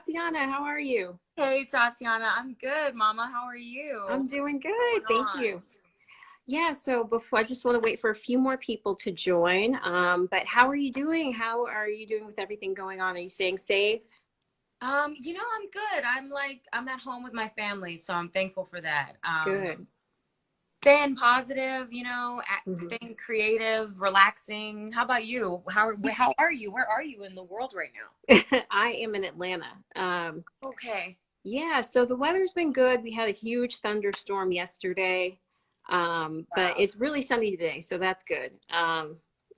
Tatyana. How are you? Hey, Tatyana, I'm good, Mama. How are you? I'm doing What's good. going Thank on? you. Yeah, so before I just want to wait for a few more people to join. But how are you doing? How are you doing with everything going on? Are you staying safe? I'm good. I'm at home with my family, so I'm thankful for that. Good. Staying positive, Mhm. staying creative, relaxing. How about you? How are you? Where are you in the world right now? I am in Atlanta. Okay. Yeah, so the weather's been good. We had a huge thunderstorm yesterday, but Wow. it's really sunny today, so that's good.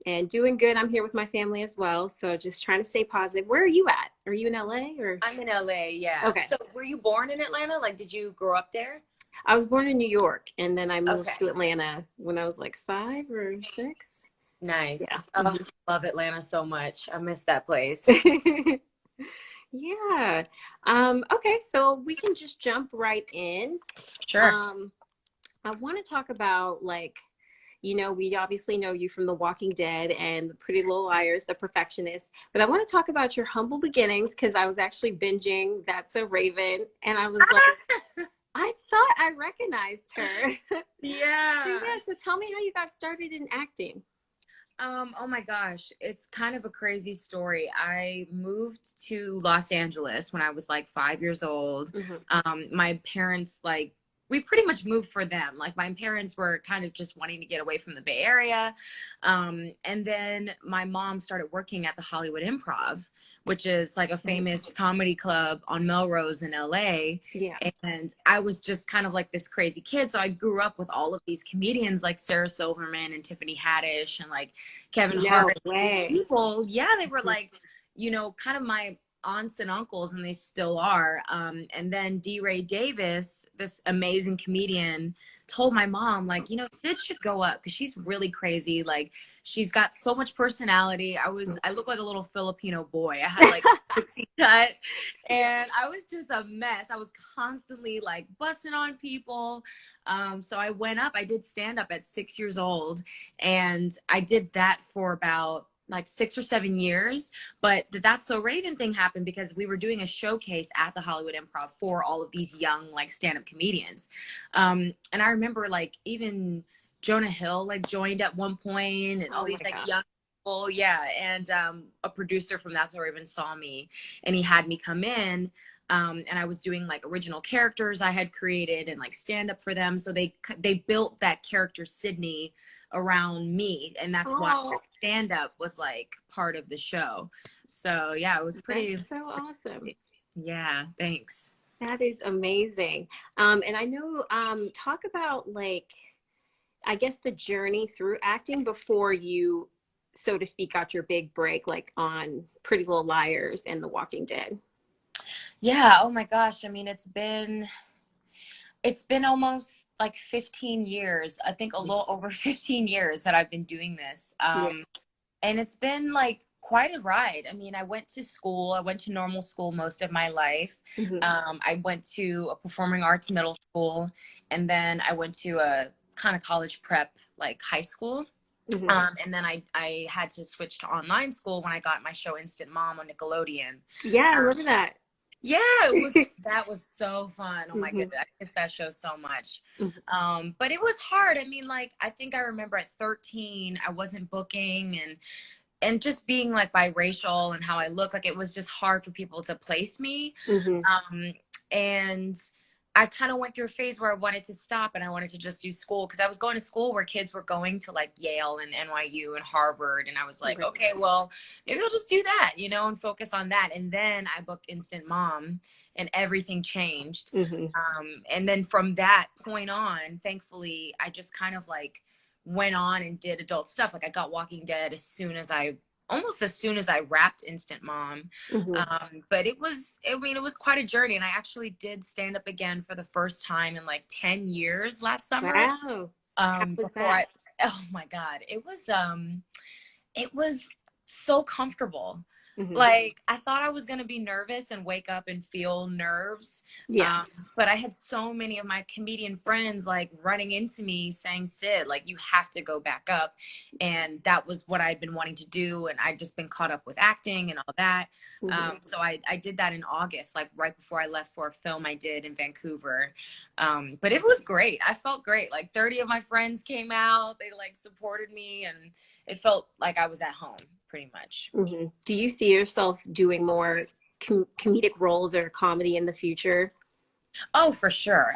And doing good. I'm here with my family as well, so just trying to stay positive. Where are you at? Are you in LA or? I'm in LA, yeah. Okay. So were you born in Atlanta? Like, did you grow up there? I was born in New York, and then I moved Okay. to Atlanta when I was like 5 or 6. Yeah. Nice. Oh, Mhm. love Atlanta so much. I miss that place. Yeah. Okay, so we can just jump right in. Sure. Um, I want to talk about we obviously know you from The Walking Dead and the Pretty Little Liars, The Perfectionist, but I want to talk about your humble beginnings because I was actually binging That's So Raven, and I was like, I thought I recognized her. So Yeah. yeah, so tell me how you got started in acting. Oh my gosh, it's kind of a crazy story. I moved to Los Angeles when I was like 5 years old. Hmm. My parents, like, we pretty much moved for them. Like, my parents were kind of just wanting to get away from the Bay Area. And then my mom started working at the Hollywood Improv, which is like a famous comedy club on Melrose in LA. Yeah. And I was just kind of like this crazy kid. So I grew up with all of these comedians like Sarah Silverman and Tiffany Haddish and like Kevin No Hart. These way. people, yeah, they were like, kind of my aunts and uncles, and they still are. And then D. Ray Davis, this amazing comedian, told my mom, like, Sid should go up because she's really crazy. Like, she's got so much personality. I look like a little Filipino boy. I had like pixie cut, and I was just a mess. I was constantly like busting on people. So I went up. I did stand up at 6 years old, and I did that for about like 6 or 7 years. But the That's So Raven thing happened because we were doing a showcase at the Hollywood Improv for all of these young like stand-up comedians. And I remember like even Jonah Hill like joined at one point, and all Oh my these like God. young people, yeah. And a producer from That's So Raven saw me, and he had me come in. And I was doing like original characters I had created and like stand up for them. So they built that character Sydney around me, and that's why Oh, stand up was like part of the show. So yeah, it was that's pretty. so awesome. Yeah, thanks. That is amazing. And I know, talk about like, I guess the journey through acting before you, so to speak, got your big break, like on Pretty Little Liars and The Walking Dead. Yeah, oh my gosh, I mean, it's been almost like 15 years, I think a little over 15 years that I've been doing this. Yeah. And it's been like quite a ride. I mean, I went to normal school most of my life. Hmm. I went to a performing arts middle school, and then I went to a kind of college prep, like high school. Hmm. And then I had to switch to online school when I got my show Instant Mom on Nickelodeon. Yeah, I Um, remember that. yeah, that was so fun. Oh my Hmm. goodness, I miss that show so much. Hmm. But it was hard. I mean, like, I think I remember at 13, I wasn't booking, and just being like biracial and how I look, like it was just hard for people to place me. Hmm. And I kind of went through a phase where I wanted to stop and I wanted to just do school, because I was going to school where kids were going to like Yale and NYU and Harvard. And I was like, Right. okay, well, maybe I'll just do that, and focus on that. And then I booked Instant Mom, and everything changed. Hmm. And then from that point on, thankfully, I just kind of like went on and did adult stuff. Like, I got Walking Dead almost as soon as I wrapped Instant Mom. Hmm. But it was quite a journey. And I actually did stand up again for the first time in like 10 years last summer. Wow. How was Before that? oh my God, it was so comfortable. Hmm. Like, I thought I was going to be nervous and wake up and feel nerves. Yeah. Um, but I had so many of my comedian friends like running into me saying, Sid, like, you have to go back up. And that was what I'd been wanting to do. And I'd just been caught up with acting and all that. Hmm. So I did that in August, like right before I left for a film I did in Vancouver. But it was great. I felt great. Like 30 of my friends came out. They like supported me, and it felt like I was at home pretty much. Hmm. Do you see yourself doing more comedic roles or comedy in the future? Oh, for sure.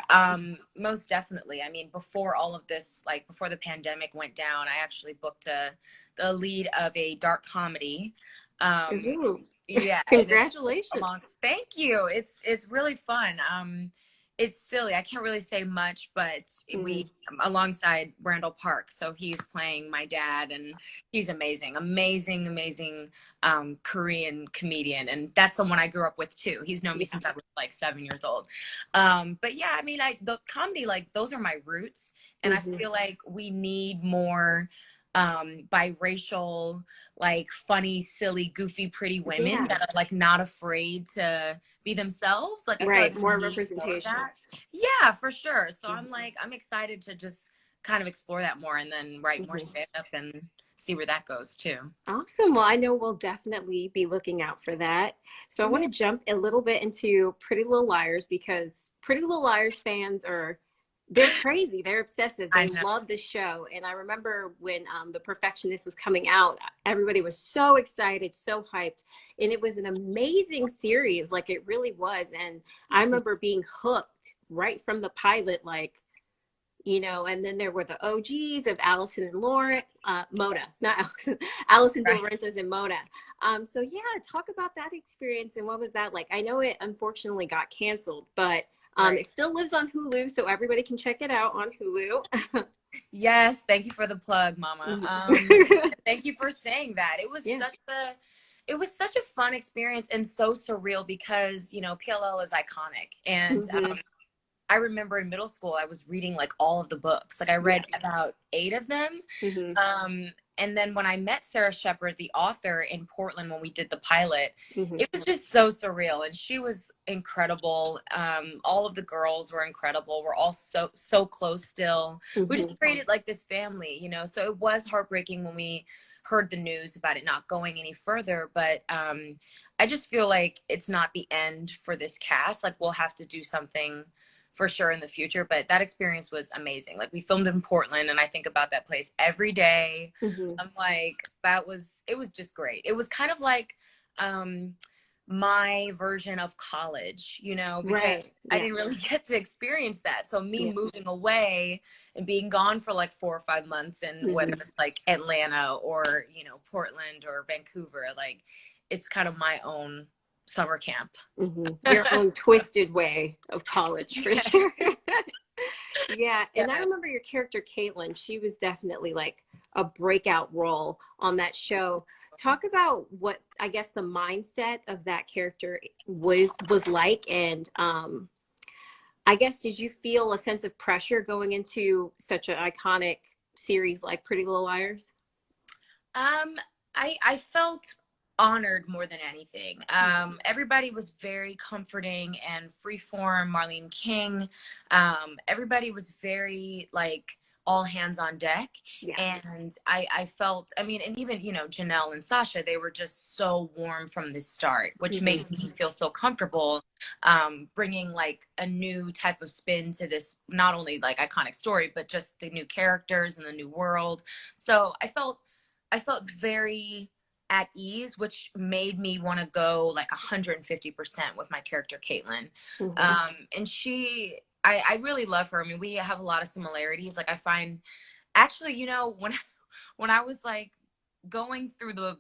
Most definitely. I mean, before all of this, like before the pandemic went down, I actually booked the lead of a dark comedy. Um, Ooh. yeah, and it's along. Congratulations. Thank you. It's really fun. It's silly. I can't really say much, but Hmm. we alongside Randall Park, so he's playing my dad, and he's amazing, amazing, amazing Korean comedian, and that's someone I grew up with too. He's known me Yeah. since I was like 7 years old. But yeah, I mean, the comedy, like those are my roots, and I Hmm. feel like we need more biracial, like funny, silly, goofy, pretty women Yeah. that are like not afraid to be themselves. Like I feel Right. like we More need more of representation. that. Yeah, for sure. So I'm Hmm. like, I'm excited to just kind of explore that more and then write more Hmm. stand up and see where that goes too. Awesome. Well, I know we'll definitely be looking out for that. So I want Yeah, to jump a little bit into Pretty Little Liars because Pretty Little Liars fans they're crazy. They're obsessive. I They know. love the show. And I remember when The Perfectionist was coming out, everybody was so excited, so hyped. And it was an amazing series. Like it really was. And I remember being hooked right from the pilot, like, and then there were the OGs of Allison and Lauren, Mona, not Allison, Allison De Right. Laurentiis and Mona. So yeah, talk about that experience and what was that like? I know it unfortunately got canceled, but Right. it still lives on Hulu, so everybody can check it out on Hulu. Yes, thank you for the plug, Mama. Mhm. Thank you for saying that. Yeah. It was such a fun experience and so surreal because, PLL is iconic. And Hmm. I remember in middle school, I was reading like all of the books. Like I Yeah. read about 8 of them. Hmm. And then when I met Sarah Shepard, the author, in Portland when we did the pilot, Hmm. it was just so surreal. And she was incredible. All of the girls were incredible. We're all so close still. We Hmm. just created like this family. So it was heartbreaking when we heard the news about it not going any further. But I just feel like it's not the end for this cast. Like we'll have to do something for sure in the future, but that experience was amazing. Like we filmed in Portland and I think about that place every day. Hmm. I'm like, it was just great. It was kind of like um my version of college, because Right. I Yeah. didn't really get to experience that. So me Yeah. moving away and being gone for like 4 or 5 months, and whether Hmm. it's like Atlanta or, Portland or Vancouver, like it's kind of my own summer camp. Hmm. Your own twisted way of college for Yeah. sure. Yeah, and I Yeah. remember your character Caitlin. She was definitely like a breakout role on that show. Talk about what I guess the mindset of that character was like, and I guess did you feel a sense of pressure going into such an iconic series like Pretty Little Liars? Um, I felt honored more than anything. Everybody was very comforting and freeform. Marlene King, everybody was very like all hands on deck, Yeah. and I felt. I mean, and even Janelle and Sasha, they were just so warm from the start, which Hmm. made me feel so comfortable. Bringing like a new type of spin to this not only like iconic story, but just the new characters and the new world. So I felt very at ease, which made me want to go like 150% with my character, Caitlin. Hmm. And I really love her. I mean, we have a lot of similarities. Like I find actually, when I was like going through the,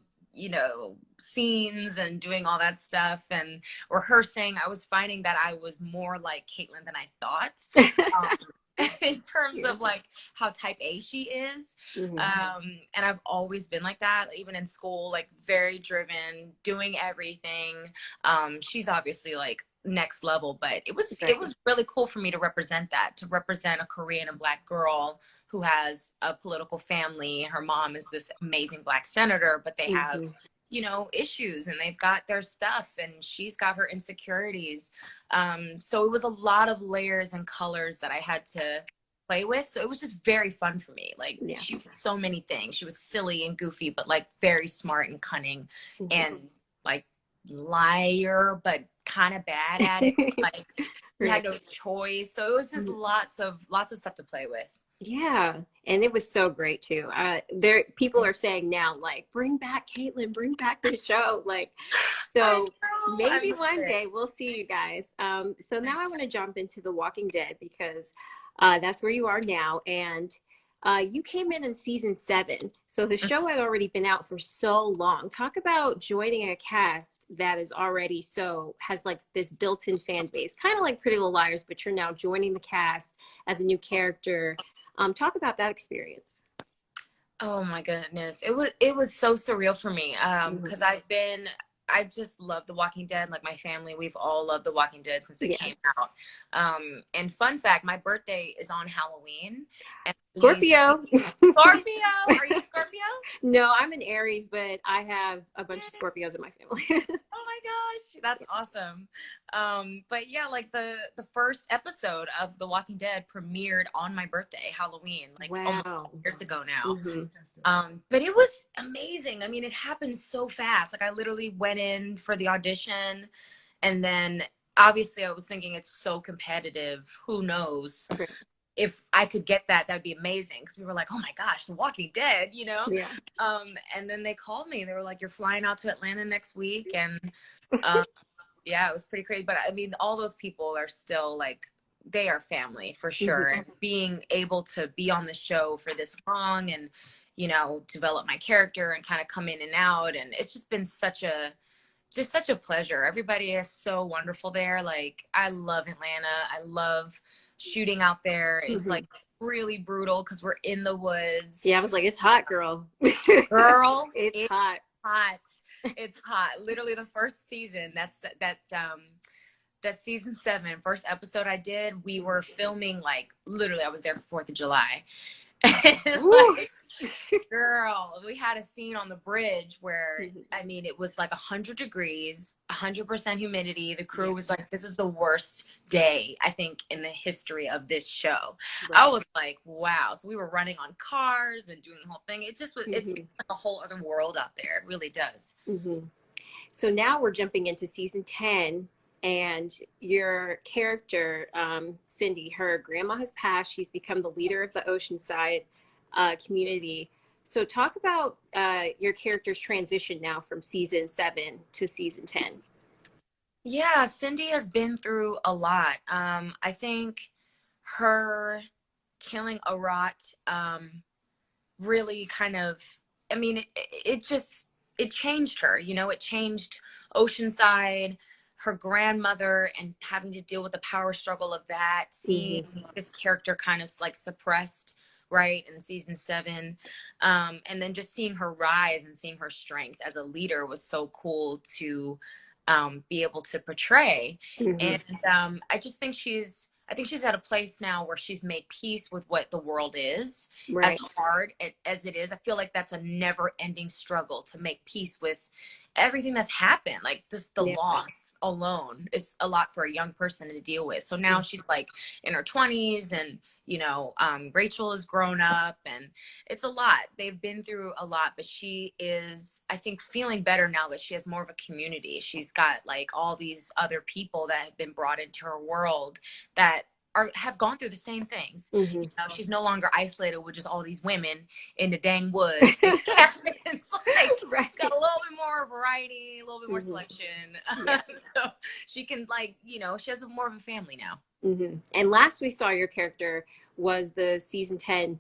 scenes and doing all that stuff and rehearsing, I was finding that I was more like Caitlin than I thought. In terms Yeah. of like how type A she is. Hmm. And I've always been like that, even in school, like very driven, doing everything. She's obviously like next level, but it was Right. it was really cool for me to represent that, to represent a Korean and Black girl who has a political family. Her mom is this amazing Black senator, but they have Hmm. you know, issues, and they've got their stuff, and she's got her insecurities. So it was a lot of layers and colors that I had to play with. So it was just very fun for me. Like, Yeah. she was so many things. She was silly and goofy, but like very smart and cunning, and like liar, but kind of bad at it. Like, you had no choice. So it was just lots of stuff to play with. Yeah, and it was so great too. People are saying now, like, bring back Caitlin, bring back the show. Like, so maybe one day we'll see you guys. So now I want to jump into The Walking Dead, because that's where you are now, and you came in season 7. So the show had already been out for so long. Talk about joining a cast that is already has like this built-in fan base, kind of like Pretty Little Liars, but you're now joining the cast as a new character. Talk about that experience. Oh my goodness. It was so surreal for me. Because I just love The Walking Dead. Like, my family, we've all loved The Walking Dead since it came out. And fun fact, my birthday is on Halloween. And Scorpio. Scorpio? Are you Scorpio? No, I'm an Aries, but I have a bunch of Scorpios in my family. Oh my gosh, that's awesome. But yeah, like the first episode of The Walking Dead premiered on my birthday, Halloween, like almost years ago now. But it was amazing. I mean, it happened so fast. Like, I literally went in for the audition, and then obviously I was thinking, it's so competitive. Who knows? If I could get that, that'd be amazing. Because we were like, oh my gosh, The Walking Dead, you know? Yeah. And then they called me. They were like, you're flying out to Atlanta next week. And yeah, it was pretty crazy. But I mean, all those people are still like, they are family for sure. And being able to be on the show for this long and, you know, develop my character and kind of come in and out. And it's just been such a pleasure. Everybody is so wonderful there. Like, I love Atlanta. I love shooting out there. It's like really brutal because we're in the woods. Yeah, I was like, it's hot, girl. Girl, it's hot. It's hot. Literally the first season, that's season 7, first episode I did, we were filming, like, literally I was there for 4th of July. Like, girl, we had a scene on the bridge where I mean, it was like 100 degrees, 100% humidity. The crew was like, this is the worst day I think in the history of this show. I was like, wow. So we were running on cars and doing the whole thing. It just was it's like a whole other world out there. It really does. So now we're jumping into season 10, and your character, Cindy, her grandma has passed. She's become the leader of the Oceanside community. So talk about your character's transition now from season 7 to season 10. Yeah, Cindy has been through a lot. I think her killing Arat really kind of, I mean, it changed her, you know, it changed Oceanside, her grandmother, and having to deal with the power struggle of that, seeing this character kind of like suppressed, right, in season 7, and then just seeing her rise and seeing her strength as a leader was so cool to be able to portray. And I just think she's at a place now where she's made peace with what the world is, as hard as it is. I feel like that's a never ending struggle to make peace with everything that's happened. Like, just the loss alone is a lot for a young person to deal with. So now she's like in her 20s, and, you know, Rachel is grown up, and it's a lot. They've been through a lot, but she is, I think, feeling better now that she has more of a community. She's got like all these other people that have been brought into her world that have gone through the same things. You know, she's no longer isolated with just all these women in the dang woods. It's like, she's got a little bit more variety, a little bit more selection. So she can, like, you know, she has more of a family now. And last we saw your character was the season 10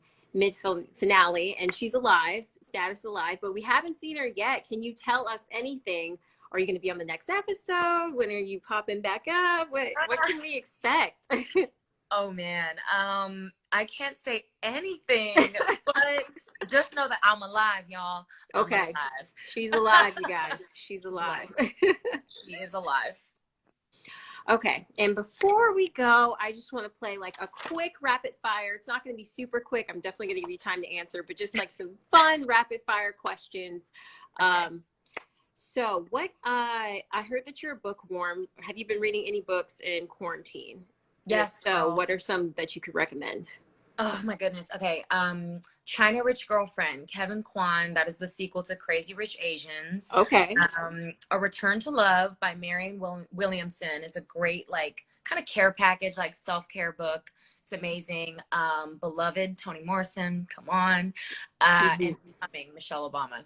finale, and she's alive, status alive, but we haven't seen her yet. Can you tell us anything? Are you going to be on the next episode? When are you popping back up? What can we expect? Oh man, I can't say anything, but just know that I'm alive, y'all. I'm alive. She's alive, you guys. She's alive. She is alive. Okay, and before we go, I just want to play like a quick rapid fire. It's not going to be super quick. I'm definitely going to give you time to answer, but just like some fun rapid fire questions. So what I heard that you're a bookworm. Have you been reading any books in quarantine? And if Yes, so, girl. what are some that you could recommend? Oh my goodness. Okay. China Rich Girlfriend, Kevin Kwan. That is the sequel to Crazy Rich Asians. Okay. A Return to Love by Marianne Williamson is a great, like, kind of care package, like self-care book. It's amazing. Beloved, Toni Morrison. Come on. Hmm. And Becoming, Michelle Obama.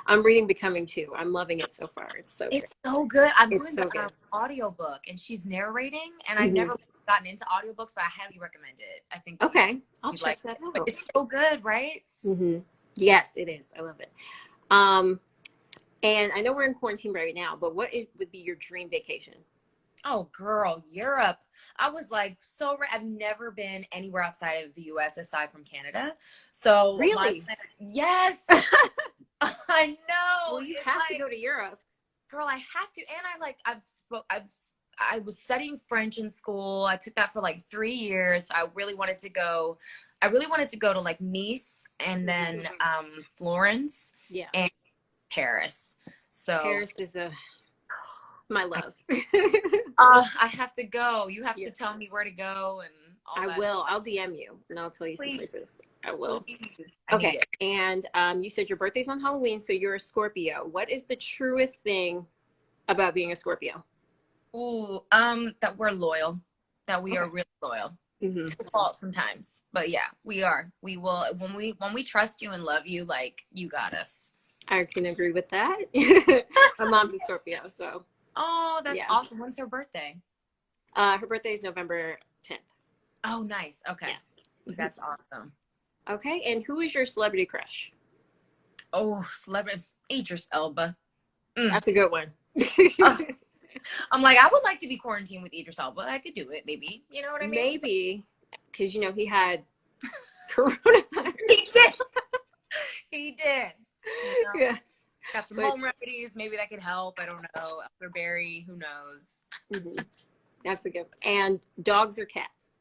I'm reading Becoming too. I'm loving it so far. It's so It's great. so good. I'm It's doing the so good. audiobook and she's narrating, and I've Hmm. never gotten into audiobooks, but I highly recommend it. I think Okay, I'll you'd like check that it. But out. it's so good, right? Hmm. Yes, it is. I love it. Um, and I know we're in quarantine right now, but would be your dream vacation? Oh, girl, Europe. I was like, I've never been anywhere outside of the US aside from Canada. So Really? yes, I know. Well, you It's have to like, go to Europe. girl, I have to. And I was studying French in school. I took that for like 3 years. I really wanted to go to like Nice and then Florence Yeah, and Paris. So Paris is my love. I have to go. You have Yeah, to tell me where to go and all I that. will. I'll DM you and I'll tell you some Please, places. I will. please. I need Okay. it. And you said your birthday's on Halloween, so you're a Scorpio. What is the truest thing about being a Scorpio? Ooh, that we're loyal. That we are Okay. really loyal. Hmm. To a fault sometimes. But yeah, we are. We will when we trust you and love you, like you got us. I can agree with that. My mom's a Scorpio, so Oh, that's yeah. awesome. When's her birthday? Her birthday is November 10th. Oh, nice. Okay. Yeah. That's awesome. Okay. And who is your celebrity crush? Oh, celebrity Idris Elba. Mm. That's a good one. I'm like, I would like to be quarantined with Idris Elba. I could do it, maybe. You know what I mean? Maybe because he had coronavirus. He did. He did. You know? Yeah. Got some But home remedies. Maybe that could help. I don't know. Elderberry. Who knows? mhm, that's a good one. And dogs or cats?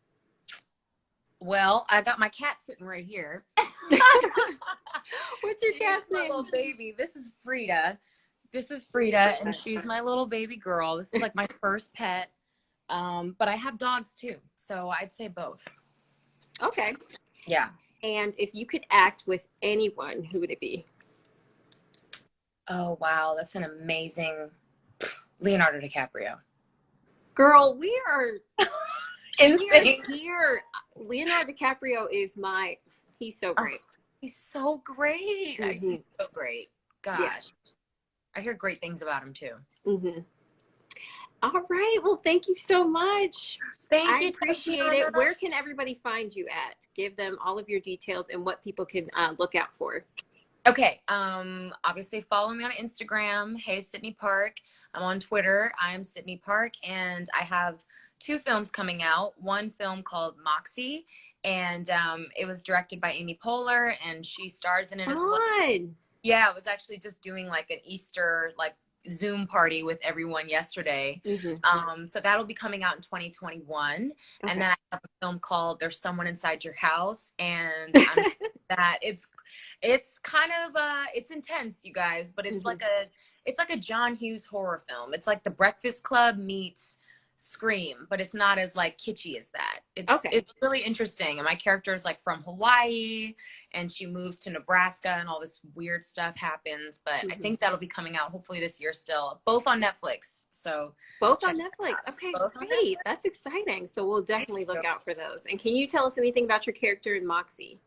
Well, I got my cat sitting right here. What's your She's cat's my name? little baby. This is Frida. This is Frida, and she's my little baby girl. This is like my first pet. But I have dogs too, so I'd say both. Okay. Yeah. And if you could act with anyone, who would it be? Oh wow, that's an amazing Leonardo DiCaprio. Girl, Insane. here. Leonardo DiCaprio is he's so Oh, great. he's so great. Mhm. He's so great. Gosh. Yeah. I hear great things about him too. Hmm. All right. Well, thank you so much. Thank I you, appreciate Tatyana. it. Where can everybody find you at? Give them all of your details and what people can look out for. Okay. Obviously follow me on Instagram. Hey, Sydney Park. I'm on Twitter. I'm Sydney Park, and I have 2 films coming out. One film called Moxie, and it was directed by Amy Poehler, and she stars in it as well. Fun. Yeah, I was actually just doing like an Easter like Zoom party with everyone yesterday. Mm-hmm. So that'll be coming out in 2021. Okay. And then I have a film called There's Someone Inside Your House, and that it's kind of it's intense, you guys, but it's like a John Hughes horror film. It's like The Breakfast Club meets Scream, but it's not as like kitschy as that. It's really interesting. And my character is like from Hawaii, and she moves to Nebraska, and all this weird stuff happens. But I think that'll be coming out hopefully this year still, both on Netflix. So both on Netflix. Okay, both great. That's exciting. So we'll definitely look out for those. And can you tell us anything about your character in Moxie?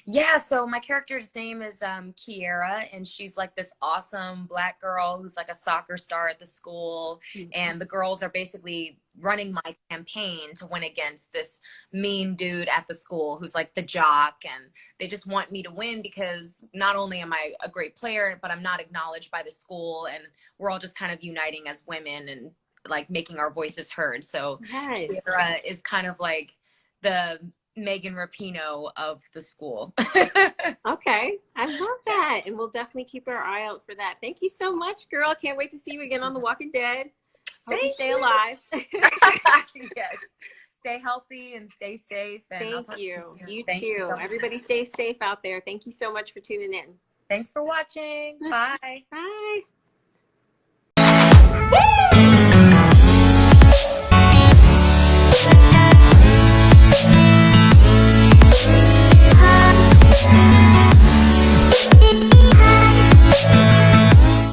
Yeah, so my character's name is Kiera, and she's like this awesome Black girl who's like a soccer star at the school. And the girls are basically running my campaign to win against this mean dude at the school who's like the jock, and they just want me to win because not only am I a great player, but I'm not acknowledged by the school, and we're all just kind of uniting as women and like making our voices heard. So Yes. Kiera is kind of like the Megan Rapinoe of the school. Okay, I love that. And we'll definitely keep our eye out for that. Thank you so much, girl. Can't wait to see you again on The Walking Dead. Hope you stay alive. Yes. Stay healthy and stay safe. And Thank you. You Thank too. you so much. Everybody stay safe out there. Thank you so much for tuning in. Thanks for watching. Bye. Bye.